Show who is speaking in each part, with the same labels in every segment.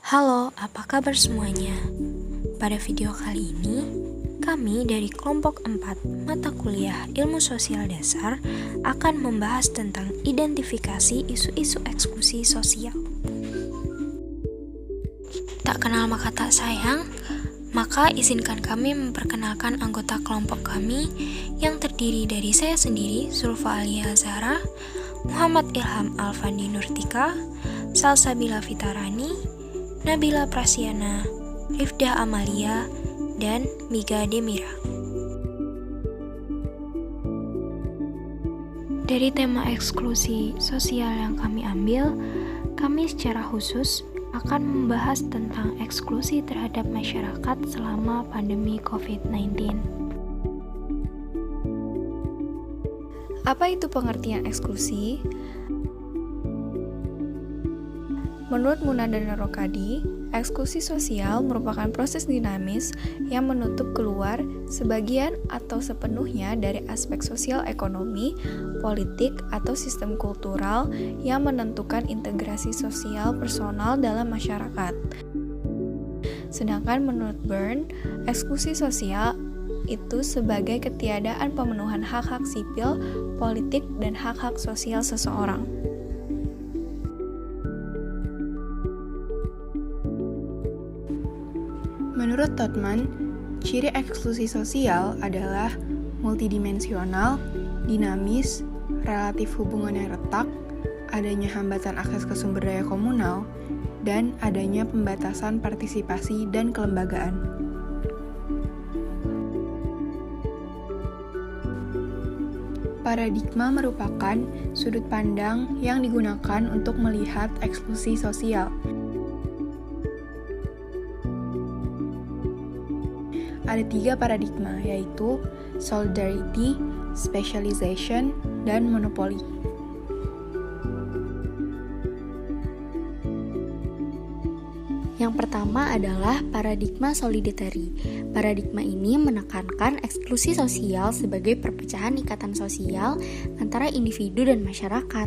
Speaker 1: Halo, apa kabar semuanya? Pada video kali ini, kami dari kelompok 4 mata kuliah Ilmu Sosial Dasar akan membahas tentang identifikasi isu-isu eksklusi sosial. Tak kenal maka tak sayang, maka izinkan kami memperkenalkan anggota kelompok kami yang terdiri dari saya sendiri, Zulfa Alia Zahra, Muhammad Ilham Alfandi Nurtika, Salsabila Fitarani, Nabila Prasyana, Rifdah Amalia, dan Miga Demira. Dari tema eksklusi sosial yang kami ambil, kami secara khusus akan membahas tentang eksklusi terhadap masyarakat selama pandemi COVID-19.
Speaker 2: Apa itu pengertian eksklusi? Menurut Munandar Rokadi, eksklusi sosial merupakan proses dinamis yang menutup keluar sebagian atau sepenuhnya dari aspek sosial ekonomi, politik, atau sistem kultural yang menentukan integrasi sosial personal dalam masyarakat. Sedangkan menurut Byrne, eksklusi sosial itu sebagai ketiadaan pemenuhan hak-hak sipil, politik, dan hak-hak sosial seseorang. Menurut Todman, ciri eksklusi sosial adalah multidimensional, dinamis, relatif hubungan yang retak, adanya hambatan akses ke sumber daya komunal, dan adanya pembatasan partisipasi dan kelembagaan. Paradigma merupakan sudut pandang yang digunakan untuk melihat eksklusi sosial. Ada 3 paradigma, yaitu solidarity, specialization, dan monopoly.
Speaker 3: Yang pertama adalah paradigma solidarity. Paradigma ini menekankan eksklusi sosial sebagai perpecahan ikatan sosial antara individu dan masyarakat.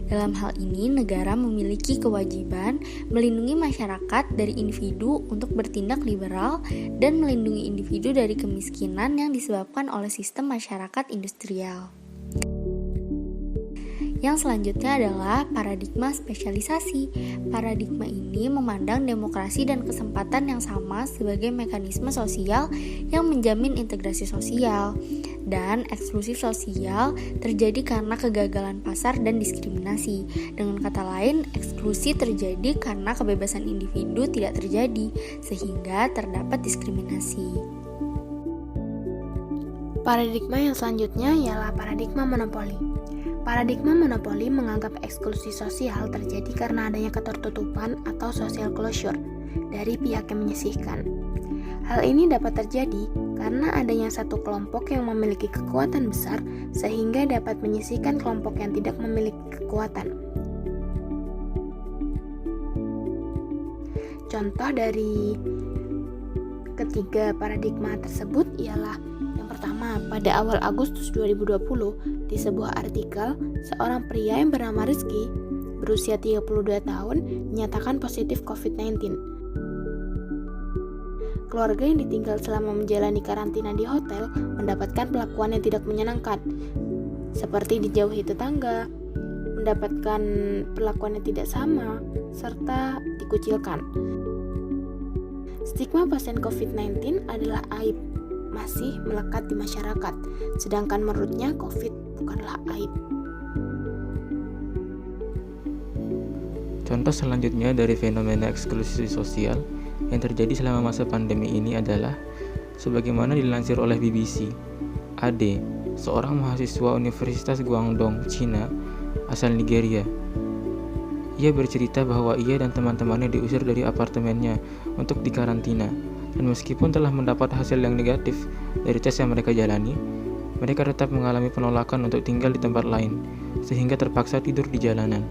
Speaker 3: Dalam hal ini, negara memiliki kewajiban melindungi masyarakat dari individu untuk bertindak liberal dan melindungi individu dari kemiskinan yang disebabkan oleh sistem masyarakat industrial. Yang selanjutnya adalah paradigma spesialisasi. Paradigma ini memandang demokrasi dan kesempatan yang sama sebagai mekanisme sosial yang menjamin integrasi sosial. Dan eksklusi sosial terjadi karena kegagalan pasar dan diskriminasi. Dengan kata lain, eksklusi terjadi karena kebebasan individu tidak terjadi, sehingga terdapat diskriminasi.
Speaker 4: Paradigma yang selanjutnya ialah paradigma monopoli. Paradigma monopoli menganggap eksklusi sosial terjadi karena adanya ketertutupan atau social closure dari pihak yang menyisihkan. Hal ini dapat terjadi karena adanya satu kelompok yang memiliki kekuatan besar sehingga dapat menyisihkan kelompok yang tidak memiliki kekuatan. Contoh dari ketiga paradigma tersebut ialah yang pertama, pada awal Agustus 2020, di sebuah artikel, seorang pria yang bernama Rizky, berusia 32 tahun, dinyatakan positif COVID-19. Keluarga yang ditinggal selama menjalani karantina di hotel mendapatkan perlakuan yang tidak menyenangkan, seperti dijauhi tetangga, mendapatkan perlakuan yang tidak sama, serta dikucilkan. Stigma pasien COVID-19 adalah aib, masih melekat di masyarakat, sedangkan menurutnya COVID bukanlah aib.
Speaker 5: Contoh selanjutnya dari fenomena eksklusi sosial yang terjadi selama masa pandemi ini adalah sebagaimana dilansir oleh BBC. Ade, seorang mahasiswa Universitas Guangdong, Cina, asal Nigeria. Ia bercerita bahwa ia dan teman-temannya diusir dari apartemennya untuk dikarantina. Dan meskipun telah mendapat hasil yang negatif dari tes yang mereka jalani, mereka tetap mengalami penolakan untuk tinggal di tempat lain, sehingga terpaksa tidur di jalanan.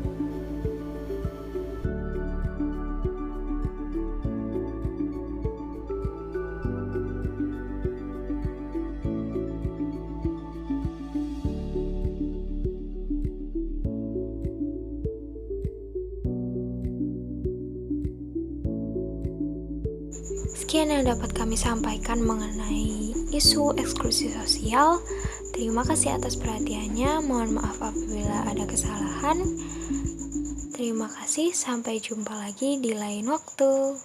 Speaker 1: Sekian yang dapat kami sampaikan mengenai isu eksklusi sosial. Terima kasih atas perhatiannya. Mohon maaf apabila ada kesalahan. Terima kasih, sampai jumpa lagi di lain waktu.